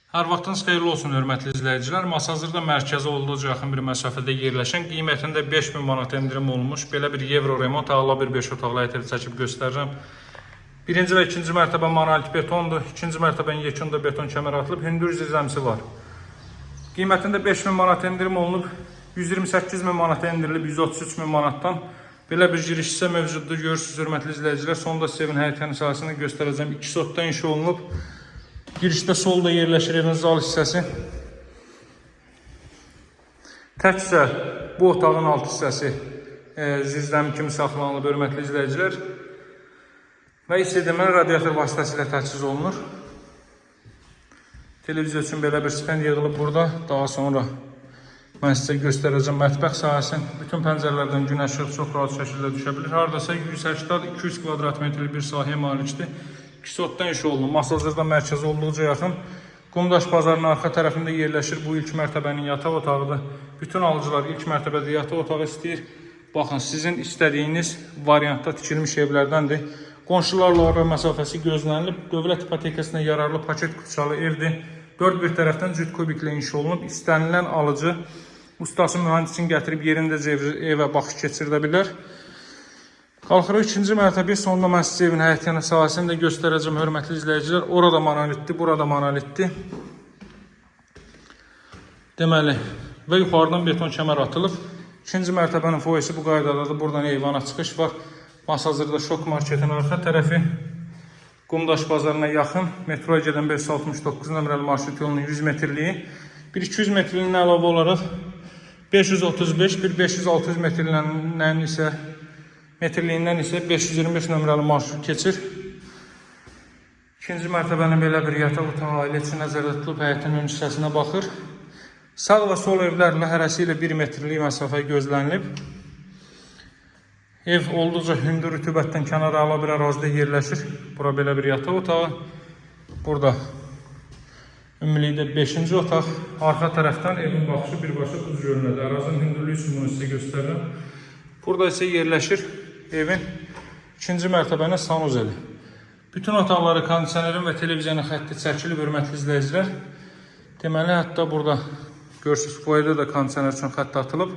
Hər vaxtınız xeyirli olsun, hörmətli izləyicilər. Masazırda mərkəzə olduqca yaxın bir məsafədə yerləşən, qiymətində 5000 manat endirim olmuş, belə bir Euro remont ağla bir 5 otaqlı həyətə çəkib göstərirəm. Birinci və ikinci mərtəbə monolit betondur, ikinci mərtəbənin yekunda beton kəmər atılıb, hündür zirzəmisi var. Qiymətində 5000 manat endirim olunub, 128.000 manata endirilib 133.000 manatdan. Belə bir giriş hissə mövcuddur, görürsünüz hörmətli izləyicilər. Sonda sizə evin həyətinin sahəsini göstərəcəm. 2 sotdan inşa olunub. Girişdə solda yerləşir evin zal hissəsi. Təkcə bu otağın alt hissəsi zirzəmi kimi saxlanılıb, hörmətli izləyicilər. Və isitmə radiator vasitəsilə təchiz olunur. Televiziya üçün belə bir stend yığılıb burada. Daha sonra mən sizə göstərəcəm mətbəx sahəsini. Bütün pəncərələrdən gün işığı çox rahat şəkildə düşə bilir. Hardasa 180-200 kvadrat metrlik bir sahəyə malikdir. 2 sotdan inşa olunub. Masazırda mərkəzə olduqca yaxın. Qumdaş bazarının arxa tərəfində yerləşir. Bu ilk mərtəbənin yataq otağıdır. Bütün alıcılar ilk mərtəbədə yataq otağı istəyir. Baxın, sizin istədiyiniz variantda tikilmiş evlərdəndir. Qonşularla ara məsafəsi gözlənilib. Dövlət ipotekasına yararlı paket kutusalı evdir. 4 bir tərəfdən cüt kubiklə inşa olunub. İstənilən alıcı ustası mühəndisin gətirib yerindəcə evə baxış keçirdə bilər. Qalxırıq ikinci mərtəbəyə, sonunda mən sizə evin həyətinin sahəsini də göstərəcəm, hörmətli izləyicilər. Orada monolitdir, burada monolitdir. Deməli, və yuxarıdan beton kəmər atılıb. İkinci mərtəbənin foyesi bu qaydadadır. Buradan eyvana çıxış var. Masazırda şok marketin arxa tərəfi. Qumdaş bazarına yaxın. Metroya gedən 569 nömrəli marşrut yolunun 100 metrliyi. Bir 200 metrliyin əlavə olaraq 535, bir 500-600 metrliyindən isə 525 nömrəli marşrut keçir. İkinci mərtəbənin belə bir yataq otağı ailə üçün nəzərdə tutulub həyətin ön hissəsinə baxır. Sağ və sol evlərlə hərəsi ilə 1 metrlik məsafə gözlənilib. Ev olduqca hündür rütubətdən kənara ala bir ərazidə yerləşir. Bura belə bir yataq otağı. Burada ümumilikdə 5-ci otaq. Arxa tərəfdən evin baxışı birbaşa Tuz gölünədir. Ərazinin hündürlüyü üçün bunu sizə göstərirəm. Burada isə yerləşir evin ikinci mərtəbənin sanuzeli. Bütün otaqları kondisionerin və televiziyanın xətti çəkilib, hörmətli izləyicilər. Deməli, hətta burada görürsünüz, foyada da kondisioner üçün xətt atılıb.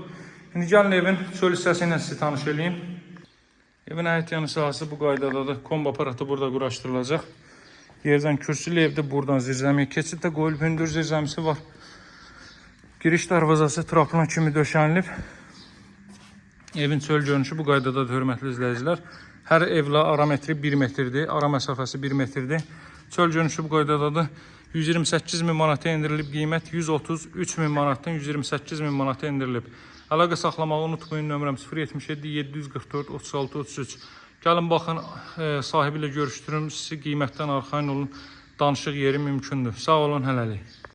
İndi gəlin evin çöl hissəsi ilə sizi tanış edeyim. Evin həyət yanı sahəsi bu qaydadadır. Kombo aparatı burada quraşdırılacaq. Yerdən kürsülü evdə buradan zirzəmiyə keçid də qoyulub, hündür zirzəmisi var. Giriş darvazası traplan kimi döşənilib. Evin çöl görünüşü bu qaydadadır, hörmətli izləyicilər. Hər evlə ara metri 1 metrdir, ara məsafəsi 1 metrdir. Çöl görünüşü bu qaydadadır. 128.000 manata endirilib qiymət, 133.000 manatdan 128.000 manata endirilib. Əlaqə saxlamağı unutmayın, nömrəm 077 744 36 33. Gəlin baxın, sahibi ilə görüşdürüm, sizi qiymətdən arxayın olun, danışıq yeri mümkündür. Sağ olun, hələlik.